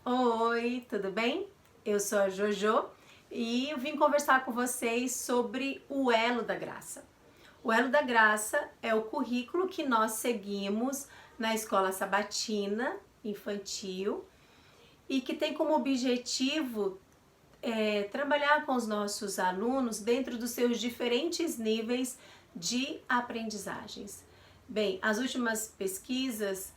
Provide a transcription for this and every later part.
Oi, tudo bem? Eu sou a Jojo e eu vim conversar com vocês sobre o Elo da Graça. O Elo da Graça é o currículo que nós seguimos na escola sabatina infantil e que tem como objetivo trabalhar com os nossos alunos dentro dos seus diferentes níveis de aprendizagens. Bem, as últimas pesquisas,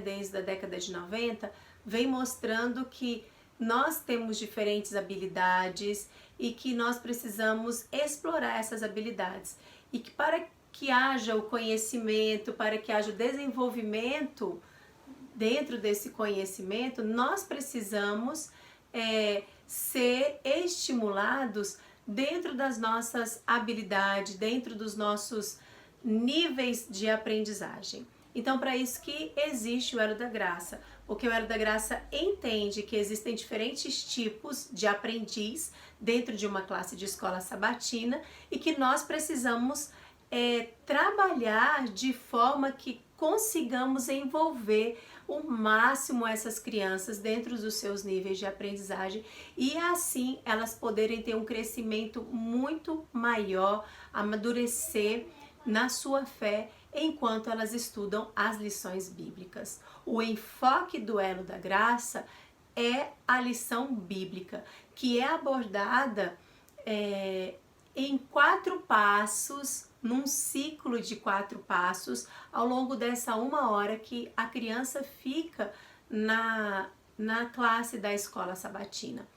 desde a década de 90, vem mostrando que nós temos diferentes habilidades e que nós precisamos explorar essas habilidades. E que para que haja o conhecimento, para que haja o desenvolvimento dentro desse conhecimento, nós precisamos ser estimulados dentro das nossas habilidades, dentro dos nossos níveis de aprendizagem. Então, para isso que existe o Elo da Graça, porque o Elo da Graça entende que existem diferentes tipos de aprendiz dentro de uma classe de escola sabatina e que nós precisamos trabalhar de forma que consigamos envolver o máximo essas crianças dentro dos seus níveis de aprendizagem e assim elas poderem ter um crescimento muito maior, amadurecer na sua fé enquanto elas estudam as lições bíblicas. O enfoque do Elo da Graça é a lição bíblica, que é abordada em 4 passos, num ciclo de 4 passos, ao longo dessa 1 hora que a criança fica na classe da escola sabatina.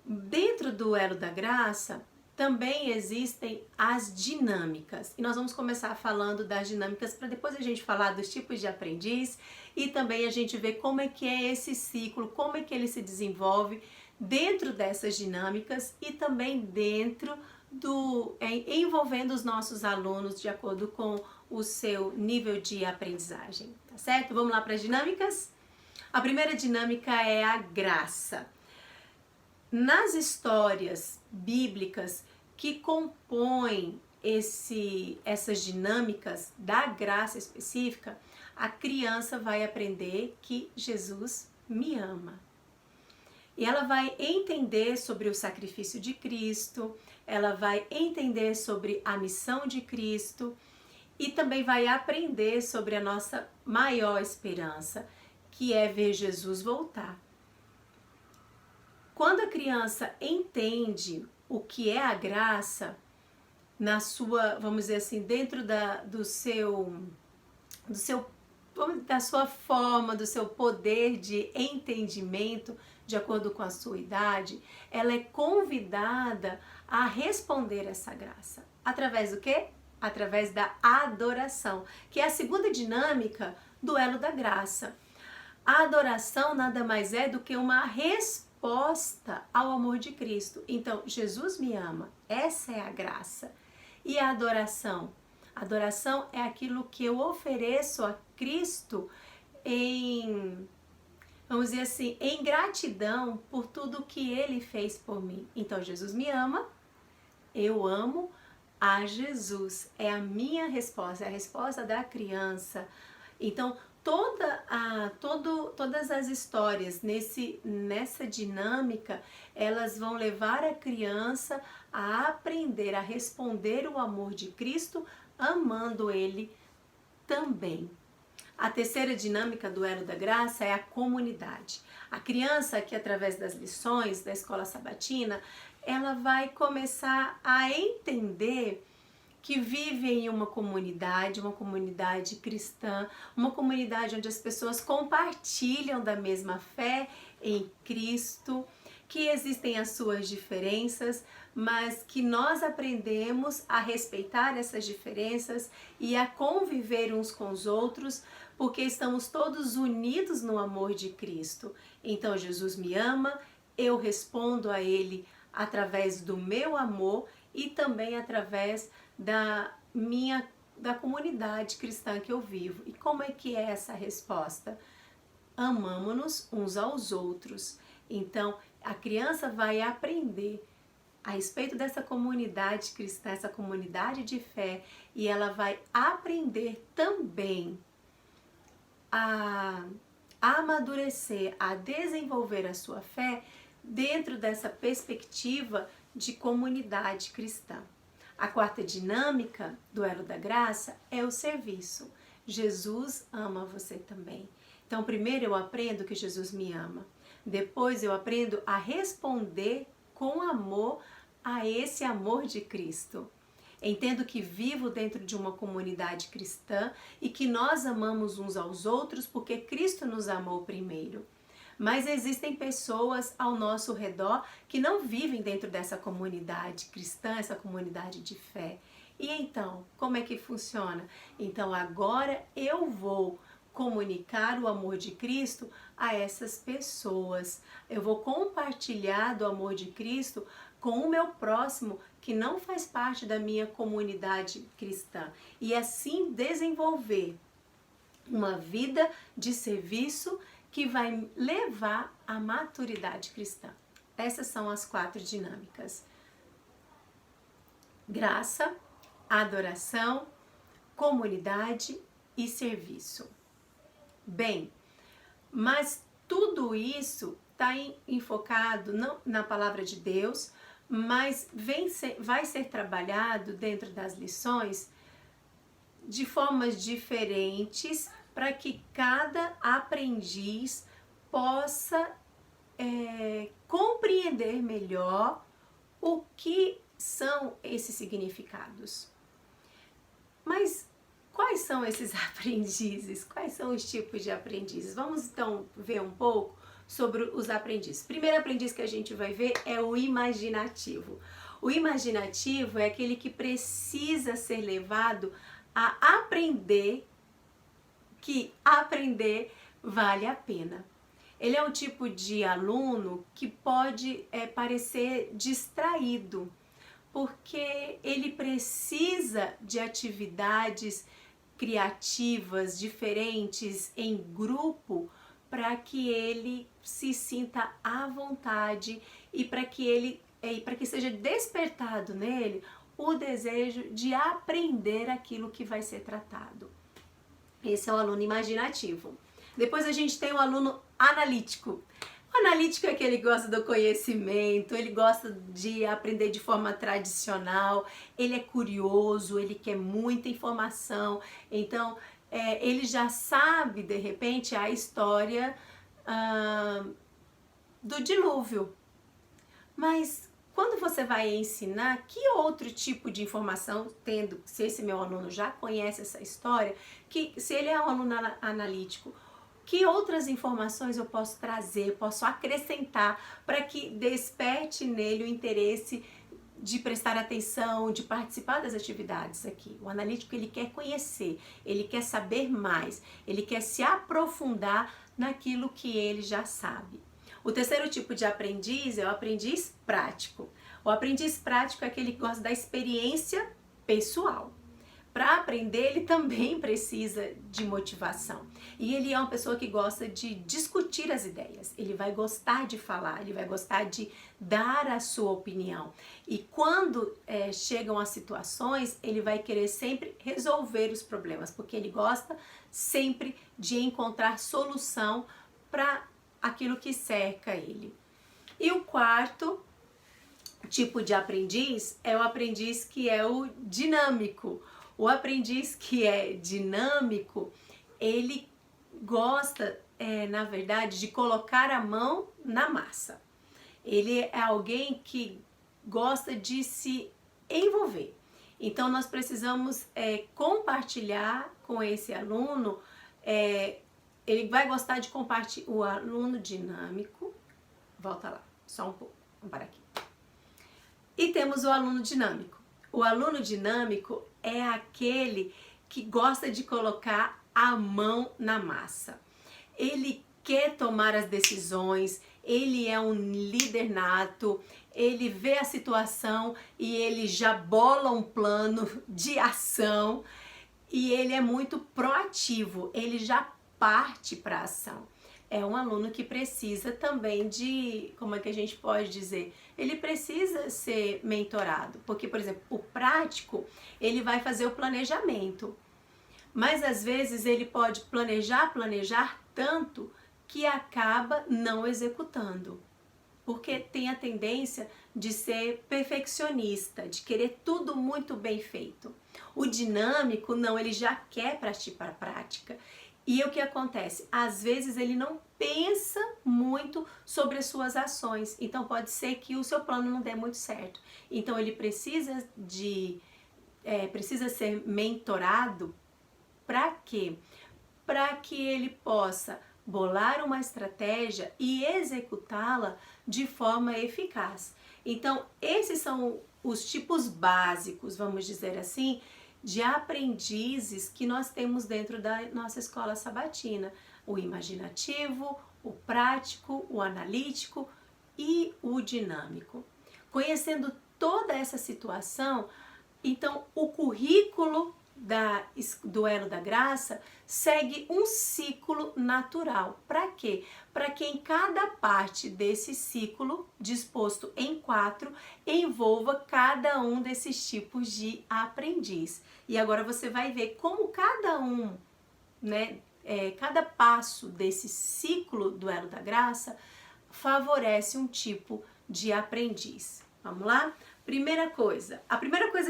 Dentro do Elo da Graça, também existem as dinâmicas. E nós vamos começar falando das dinâmicas para depois a gente falar dos tipos de aprendiz e também a gente ver como é que é esse ciclo, como é que ele se desenvolve dentro dessas dinâmicas e também dentro envolvendo os nossos alunos de acordo com o seu nível de aprendizagem, tá certo? Vamos lá para as dinâmicas? A primeira dinâmica é a graça. Nas histórias bíblicas que compõem essas dinâmicas da graça específica, a criança vai aprender que Jesus me ama. E ela vai entender sobre o sacrifício de Cristo, ela vai entender sobre a missão de Cristo e também vai aprender sobre a nossa maior esperança, que é ver Jesus voltar. Quando a criança entende o que é a graça, na sua, vamos dizer assim, dentro da sua forma, do seu poder de entendimento, de acordo com a sua idade, ela é convidada a responder essa graça. Através do quê? Através da adoração, que é a segunda dinâmica do Elo da Graça. A adoração nada mais é do que uma resposta ao amor de Cristo. Então, Jesus me ama, essa é a graça. E a adoração? A adoração é aquilo que eu ofereço a Cristo vamos dizer assim, em gratidão por tudo que Ele fez por mim. Então, Jesus me ama, eu amo a Jesus. É a minha resposta, é a resposta da criança. Então, todas as histórias nessa dinâmica, elas vão levar a criança a aprender a responder o amor de Cristo, amando Ele também. A terceira dinâmica do Elo da Graça é a comunidade. A criança que através das lições da escola sabatina, ela vai começar a entender que vive em uma comunidade cristã, uma comunidade onde as pessoas compartilham da mesma fé em Cristo, que existem as suas diferenças, mas que nós aprendemos a respeitar essas diferenças e a conviver uns com os outros, porque estamos todos unidos no amor de Cristo. Então Jesus me ama, eu respondo a Ele através do meu amor e também através da comunidade cristã que eu vivo. E como é que é essa resposta? Amamo-nos uns aos outros. Então, a criança vai aprender a respeito dessa comunidade cristã, essa comunidade de fé, e ela vai aprender também a amadurecer, a desenvolver a sua fé dentro dessa perspectiva de comunidade cristã. A quarta dinâmica do elo da graça é o serviço. Jesus ama você também. Então, primeiro eu aprendo que Jesus me ama. Depois eu aprendo a responder com amor a esse amor de Cristo. Entendo que vivo dentro de uma comunidade cristã e que nós amamos uns aos outros porque Cristo nos amou primeiro. Mas existem pessoas ao nosso redor que não vivem dentro dessa comunidade cristã, essa comunidade de fé. E então, como é que funciona? Então agora eu vou comunicar o amor de Cristo a essas pessoas. Eu vou compartilhar do amor de Cristo com o meu próximo que não faz parte da minha comunidade cristã. E assim desenvolver uma vida de serviço que vai levar à maturidade cristã. Essas são as 4 dinâmicas: graça, adoração, comunidade e serviço. Bem, mas tudo isso está enfocado não na palavra de Deus, mas vai ser trabalhado dentro das lições de formas diferentes para que cada aprendiz possa compreender melhor o que são esses significados. Mas quais são esses aprendizes? Quais são os tipos de aprendizes? Vamos então ver um pouco sobre os aprendizes. O primeiro aprendiz que a gente vai ver é o imaginativo. O imaginativo é aquele que precisa ser levado a aprender que aprender vale a pena. Ele é um tipo de aluno que pode parecer distraído, porque ele precisa de atividades criativas, diferentes, em grupo, para que ele se sinta à vontade e para que seja despertado nele o desejo de aprender aquilo que vai ser tratado. Esse é o aluno imaginativo. Depois a gente tem o aluno analítico. O analítico é aquele que gosta do conhecimento, ele gosta de aprender de forma tradicional, ele é curioso, ele quer muita informação, então ele já sabe, de repente, a história do dilúvio. Mas quando você vai ensinar, que outro tipo de informação, se esse meu aluno já conhece essa história, se ele é um aluno analítico, que outras informações eu posso trazer, posso acrescentar para que desperte nele o interesse de prestar atenção, de participar das atividades aqui. O analítico, ele quer conhecer, ele quer saber mais, ele quer se aprofundar naquilo que ele já sabe. O terceiro tipo de aprendiz é o aprendiz prático. O aprendiz prático é aquele que gosta da experiência pessoal. Para aprender, ele também precisa de motivação. E ele é uma pessoa que gosta de discutir as ideias. Ele vai gostar de falar, ele vai gostar de dar a sua opinião. E quando chegam as situações, ele vai querer sempre resolver os problemas, porque ele gosta sempre de encontrar solução para aquilo que cerca ele. E o quarto tipo de aprendiz é o aprendiz que é o dinâmico. O aprendiz que é dinâmico, ele gosta, na verdade, de colocar a mão na massa. Ele é alguém que gosta de se envolver. Então, nós precisamos compartilhar com esse aluno, ele vai gostar de compartilhar. O aluno dinâmico, volta lá, só um pouco, vamos parar aqui. E temos o aluno dinâmico. O aluno dinâmico é aquele que gosta de colocar a mão na massa. Ele quer tomar as decisões, ele é um líder nato, ele vê a situação e ele já bola um plano de ação e ele é muito proativo, ele já parte para a ação. É um aluno que precisa também de, como é que a gente pode dizer? Ele precisa ser mentorado, porque, por exemplo, o prático, ele vai fazer o planejamento, mas às vezes ele pode planejar tanto que acaba não executando, porque tem a tendência de ser perfeccionista, de querer tudo muito bem feito. O dinâmico, não, ele já quer partir para a prática. E o que acontece? Às vezes ele não pensa muito sobre as suas ações, então pode ser que o seu plano não dê muito certo. Então ele precisa ser mentorado. Para quê? Para que ele possa bolar uma estratégia e executá-la de forma eficaz. Então, esses são os tipos básicos, vamos dizer assim, de aprendizes que nós temos dentro da nossa escola sabatina: o imaginativo, o prático, o analítico e o dinâmico. Conhecendo toda essa situação, então o currículo do Elo da Graça segue um ciclo natural. Para quê? Para que em cada parte desse ciclo, disposto em 4, envolva cada um desses tipos de aprendiz. E agora você vai ver como cada um, cada passo desse ciclo do Elo da Graça favorece um tipo de aprendiz. Vamos lá? A primeira coisa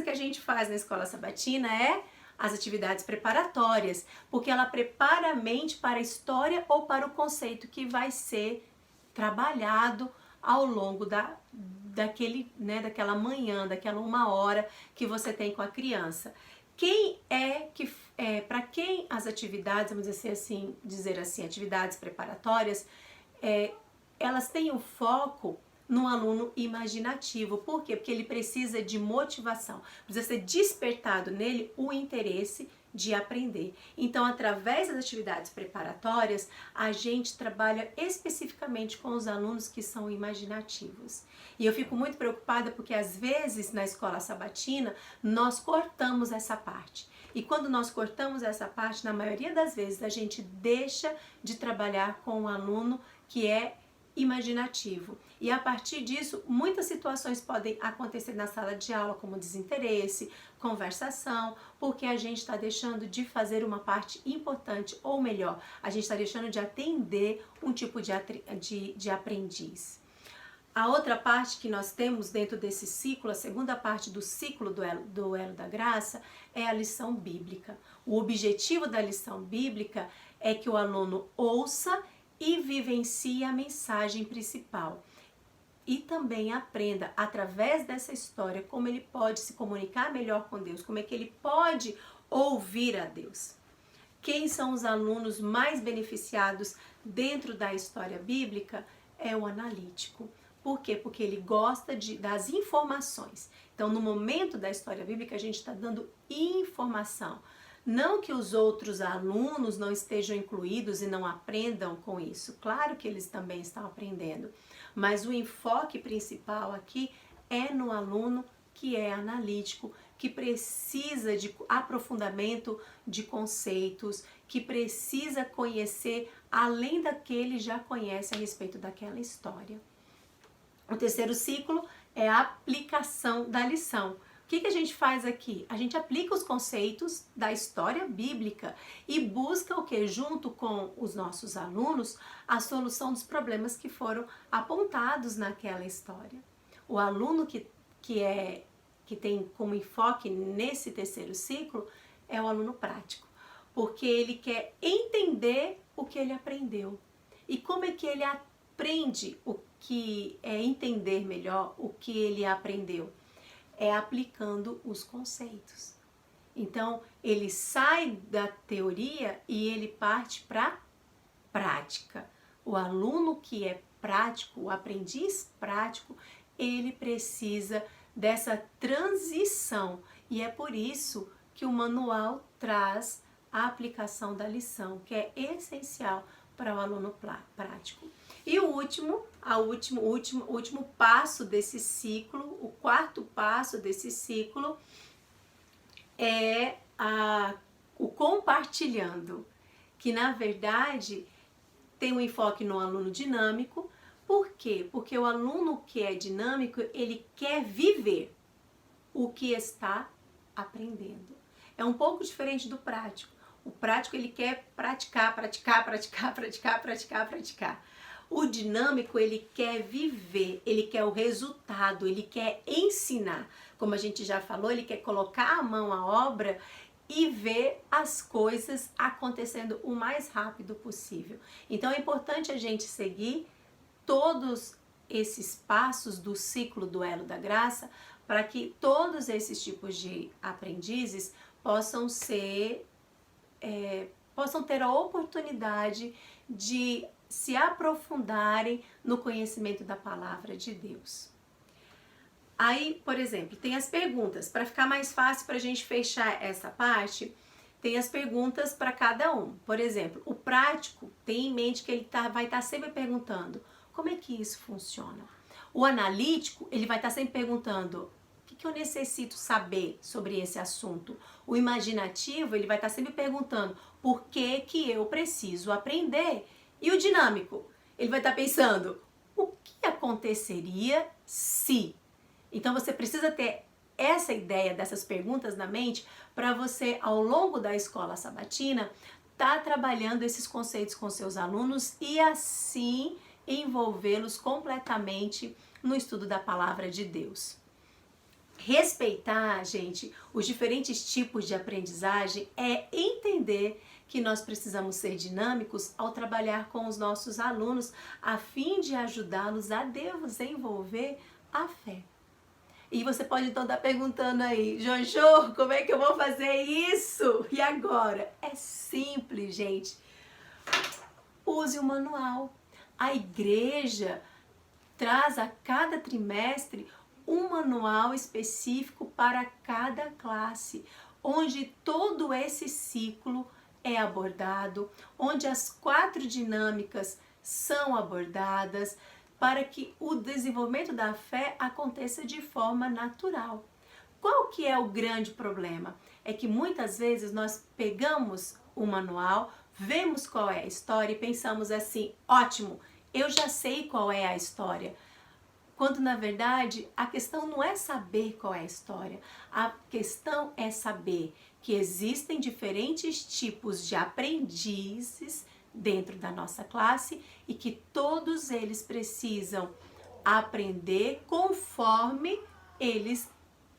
que a gente faz na escola sabatina é as atividades preparatórias, porque ela prepara a mente para a história ou para o conceito que vai ser trabalhado ao longo daquela manhã, daquela 1 hora que você tem com a criança. Para quem as atividades, vamos dizer assim, atividades preparatórias, elas têm um foco no aluno imaginativo. Por quê? Porque ele precisa de motivação, precisa ser despertado nele o interesse de aprender. Então, através das atividades preparatórias, a gente trabalha especificamente com os alunos que são imaginativos. E eu fico muito preocupada porque às vezes na escola sabatina nós cortamos essa parte. E quando nós cortamos essa parte, na maioria das vezes a gente deixa de trabalhar com o aluno que é imaginativo. E a partir disso, muitas situações podem acontecer na sala de aula, como desinteresse, conversação, porque a gente está deixando de fazer uma parte importante, ou melhor, a gente está deixando de atender um tipo de aprendiz. A outra parte que nós temos dentro desse ciclo, a segunda parte do ciclo do Elo da Graça, é a lição bíblica. O objetivo da lição bíblica é que o aluno ouça e vivencie a mensagem principal. E também aprenda, através dessa história, como ele pode se comunicar melhor com Deus, como é que ele pode ouvir a Deus. Quem são os alunos mais beneficiados dentro da história bíblica? É o analítico. Por quê? Porque ele gosta das informações. Então, no momento da história bíblica, a gente está dando informação. Não que os outros alunos não estejam incluídos e não aprendam com isso. Claro que eles também estão aprendendo. Mas o enfoque principal aqui é no aluno que é analítico, que precisa de aprofundamento de conceitos, que precisa conhecer além daquele que já conhece a respeito daquela história. O terceiro ciclo é a aplicação da lição. O que a gente faz aqui? A gente aplica os conceitos da história bíblica e busca o que? Junto com os nossos alunos, a solução dos problemas que foram apontados naquela história. O aluno que tem como enfoque nesse terceiro ciclo é o aluno prático, porque ele quer entender o que ele aprendeu. E como é que ele aprende o que é entender melhor o que ele aprendeu? É aplicando os conceitos. Então, ele sai da teoria e ele parte para a prática. O aluno que é prático, o aprendiz prático, ele precisa dessa transição. E é por isso que o manual traz a aplicação da lição, que é essencial para o aluno prático. E o último passo desse ciclo, o quarto passo desse ciclo é o compartilhando, que na verdade tem um enfoque no aluno dinâmico. Por quê? Porque o aluno que é dinâmico, ele quer viver o que está aprendendo. É um pouco diferente do prático. O prático, ele quer praticar, praticar, praticar, praticar, praticar, praticar. O dinâmico, ele quer viver, ele quer o resultado, ele quer ensinar. Como a gente já falou, ele quer colocar a mão à obra e ver as coisas acontecendo o mais rápido possível. Então é importante a gente seguir todos esses passos do ciclo do Elo da Graça para que todos esses tipos de aprendizes possam ter a oportunidade de se aprofundarem no conhecimento da palavra de Deus. Aí, por exemplo, tem as perguntas. Para ficar mais fácil para a gente fechar essa parte, tem as perguntas para cada um. Por exemplo, o prático tem em mente que ele vai estar sempre perguntando como é que isso funciona. O analítico, ele vai estar sempre perguntando o que eu necessito saber sobre esse assunto. O imaginativo, ele vai estar sempre perguntando por que eu preciso aprender. E o dinâmico, ele vai estar pensando o que aconteceria se... Então você precisa ter essa ideia dessas perguntas na mente para você, ao longo da escola sabatina, estar trabalhando esses conceitos com seus alunos e assim envolvê-los completamente no estudo da palavra de Deus. Respeitar, gente, os diferentes tipos de aprendizagem é entender que nós precisamos ser dinâmicos ao trabalhar com os nossos alunos a fim de ajudá-los a desenvolver a fé. E você pode então estar perguntando aí, Jojo, como é que eu vou fazer isso? E agora? É simples, gente. Use o manual. A igreja traz a cada trimestre um manual específico para cada classe, onde todo esse ciclo é abordado, onde as 4 dinâmicas são abordadas, para que o desenvolvimento da fé aconteça de forma natural. Qual que é o grande problema? É que muitas vezes nós pegamos o manual, vemos qual é a história e pensamos assim, ótimo, eu já sei qual é a história. Quando na verdade a questão não é saber qual é a história, a questão é saber que existem diferentes tipos de aprendizes dentro da nossa classe e que todos eles precisam aprender conforme eles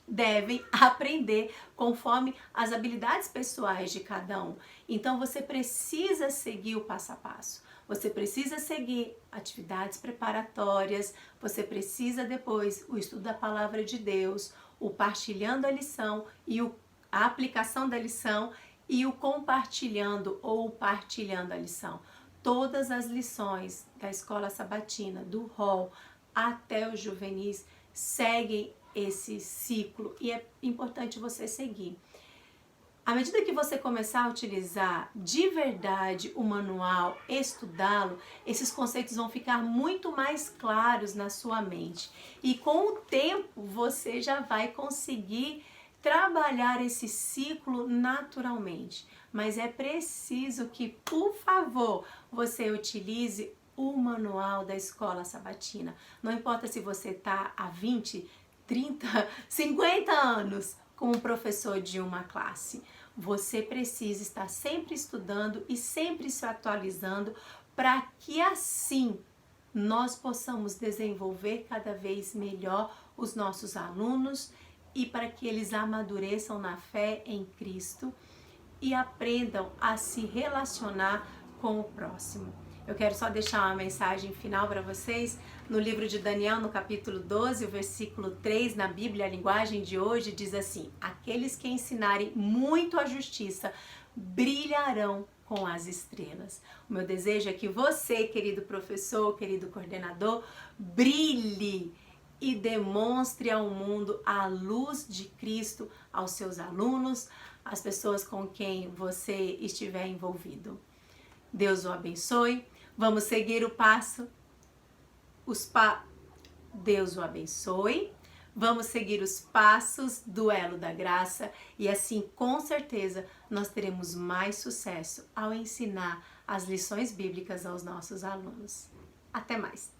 devem aprender, conforme as habilidades pessoais de cada um. Então você precisa seguir o passo a passo. Você precisa seguir atividades preparatórias, você precisa depois o estudo da palavra de Deus, o partilhando a lição e a aplicação da lição e o compartilhando ou partilhando a lição. Todas as lições da escola sabatina, do rol até os juvenis, seguem esse ciclo e é importante você seguir. À medida que você começar a utilizar de verdade o manual, estudá-lo, esses conceitos vão ficar muito mais claros na sua mente. E com o tempo você já vai conseguir trabalhar esse ciclo naturalmente. Mas é preciso que, por favor, você utilize o manual da escola sabatina. Não importa se você está há 20, 30, 50 anos como professor de uma classe. Você precisa estar sempre estudando e sempre se atualizando para que assim nós possamos desenvolver cada vez melhor os nossos alunos e para que eles amadureçam na fé em Cristo e aprendam a se relacionar com o próximo. Eu quero só deixar uma mensagem final para vocês. No livro de Daniel, no capítulo 12, o versículo 3, na Bíblia, a linguagem de hoje, diz assim: aqueles que ensinarem muito a justiça brilharão com as estrelas. O meu desejo é que você, querido professor, querido coordenador, brilhe e demonstre ao mundo a luz de Cristo aos seus alunos, às pessoas com quem você estiver envolvido. Deus o abençoe. Vamos seguir o passo. Deus o abençoe. Vamos seguir os passos do Elo da Graça e assim, com certeza, nós teremos mais sucesso ao ensinar as lições bíblicas aos nossos alunos. Até mais!